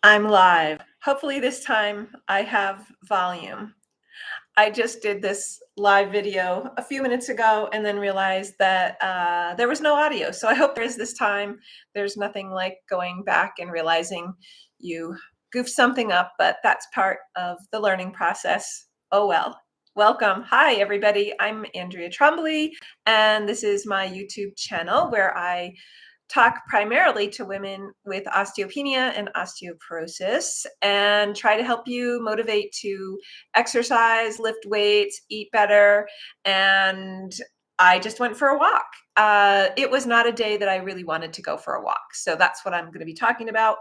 I'm live. Hopefully this time I have volume. I just did this live video a few minutes ago and then realized that there was no audio. So I hope there is this time. There's nothing like going back and realizing you goofed something up, but that's part of the learning process. Oh well. Welcome. Hi, everybody. I'm Andrea Trombley, and this is my YouTube channel where I talk primarily to women with osteopenia and osteoporosis and try to help you motivate to exercise, lift weights, eat better. And I just went for a walk. It was not a day that I really wanted to go for a walk. So that's what I'm going to be talking about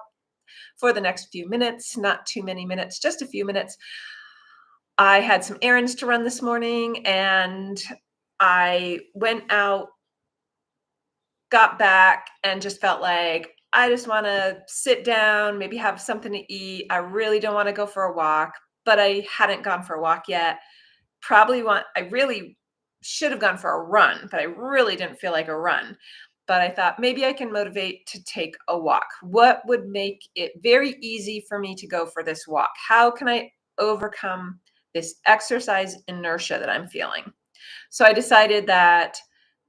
for the next few minutes, not too many minutes, just a few minutes. I had some errands to run this morning and I went out, got back, and just felt like I just want to sit down, maybe have something to eat. I really don't want to go for a walk, but I hadn't gone for a walk yet. I really should have gone for a run, but I really didn't feel like a run. But I thought maybe I can motivate to take a walk. What would make it very easy for me to go for this walk? How can I overcome this exercise inertia that I'm feeling? So I decided that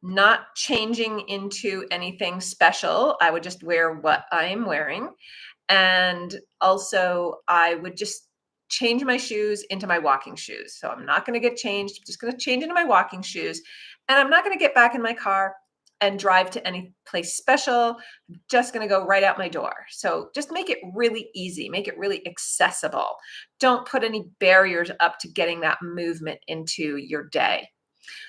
not changing into anything special, I would just wear what I'm wearing. And also, I would just change my shoes into my walking shoes. So I'm not going to get changed, I'm just going to change into my walking shoes. And I'm not going to get back in my car and drive to any place special. I'm just going to go right out my door. So just make it really easy, make it really accessible. Don't put any barriers up to getting that movement into your day.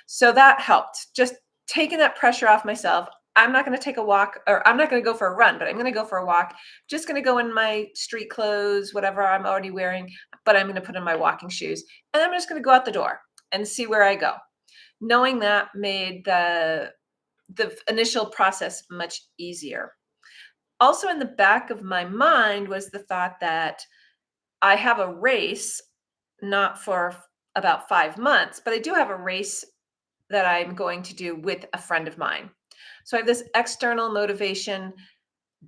So that helped, just taking that pressure off myself. I'm not going to take a walk, or I'm not going to go for a run, but I'm going to go for a walk. Just going to go in my street clothes, whatever I'm already wearing, but I'm going to put in my walking shoes. And I'm just going to go out the door and see where I go. Knowing that made the initial process much easier. Also in the back of my mind was the thought that I have a race, not for about 5 months, but I do have a race that I'm going to do with a friend of mine. So I have this external motivation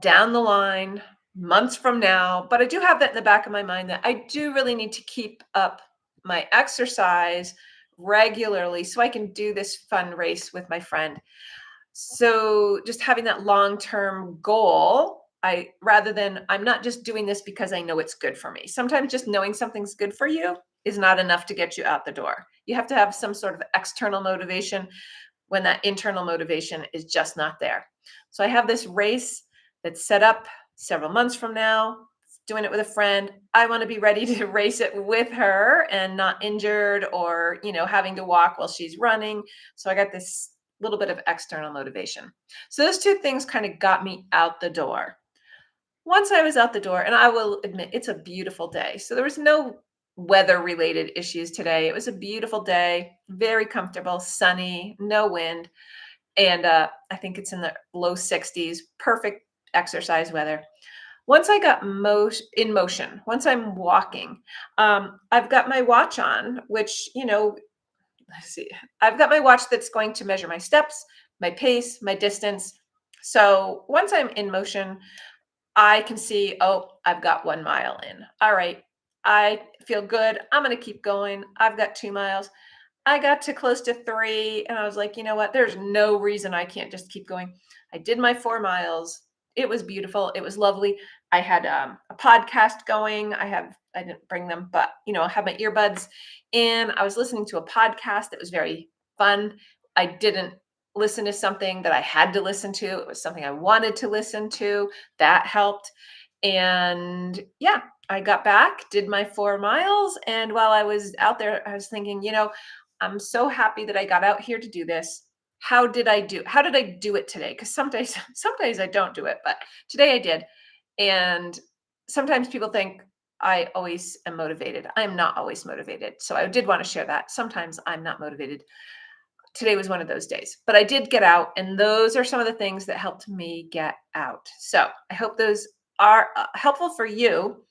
down the line, months from now, but I do have that in the back of my mind that I do really need to keep up my exercise regularly so I can do this fun race with my friend. So just having that long-term goal, I'm not just doing this because I know it's good for me. Sometimes just knowing something's good for you is not enough to get you out the door. You have to have some sort of external motivation when that internal motivation is just not there. So I have this race that's set up several months from now, doing it with a friend. I want to be ready to race it with her and not injured or, having to walk while she's running. So I got this little bit of external motivation. So those two things kind of got me out the door. Once I was out the door, and I will admit it's a beautiful day. So there was no weather related issues today. It was a beautiful day, very comfortable, sunny, no wind. And I think it's in the low 60s, perfect exercise weather. Once I got in motion, once I'm walking, I've got my watch on, which, let's see, I've got my watch that's going to measure my steps, my pace, my distance. So once I'm in motion, I can see, oh, I've got 1 mile in. All right, I feel good. I'm going to keep going. I've got 2 miles. I got to close to 3, and I was like, you know what? There's no reason I can't just keep going. I did my 4 miles. It was beautiful. It was lovely. I had a podcast going. I didn't bring them, but I had my earbuds in. I was listening to a podcast that was very fun. I didn't listen to something that I had to listen to. It was something I wanted to listen to. That helped. And yeah, I got back, did my 4 miles. And while I was out there, I was thinking, I'm so happy that I got out here to do this. How did I do it today? Because some days I don't do it, but today I did. And sometimes people think I always am motivated. I am not always motivated. So I did want to share that. Sometimes I'm not motivated. Today was one of those days, but I did get out, and those are some of the things that helped me get out. So I hope those are helpful for you.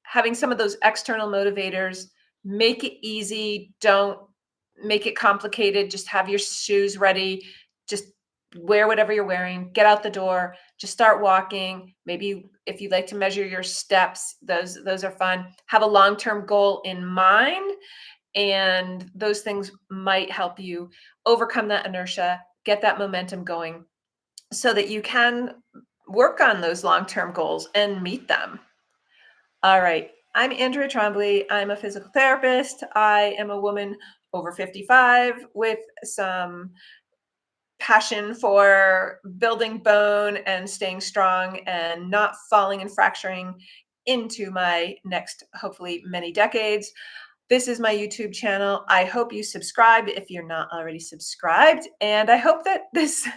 Having some of those external motivators, make it easy. Don't make it complicated. Just have your shoes ready. Just wear whatever you're wearing, get out the door, just start walking. Maybe if you'd like to measure your steps, those are fun. Have a long-term goal in mind, and those things might help you overcome that inertia, get that momentum going so that you can work on those long-term goals and meet them. All right. I'm Andrea Trombley. I'm a physical therapist. I am a woman over 55 with some passion for building bone and staying strong and not falling and fracturing into my next, hopefully, many decades. This is my YouTube channel. I hope you subscribe if you're not already subscribed. And I hope that this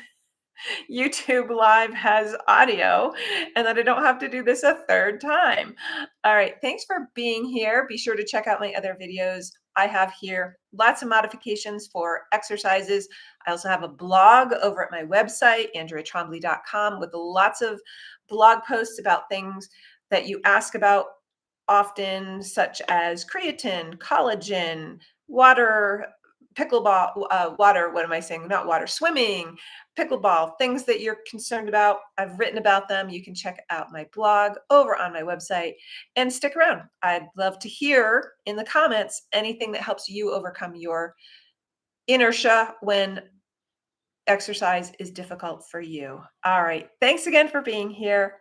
YouTube Live has audio and that I don't have to do this a third time. All right, thanks for being here. Be sure to check out my other videos. I have here lots of modifications for exercises. I also have a blog over at my website, andreatrombley.com, with lots of blog posts about things that you ask about often, such as creatine, collagen, water, pickleball, water, what am I saying? Not water, swimming, pickleball, things that you're concerned about. I've written about them. You can check out my blog over on my website and stick around. I'd love to hear in the comments anything that helps you overcome your inertia when exercise is difficult for you. All right. Thanks again for being here.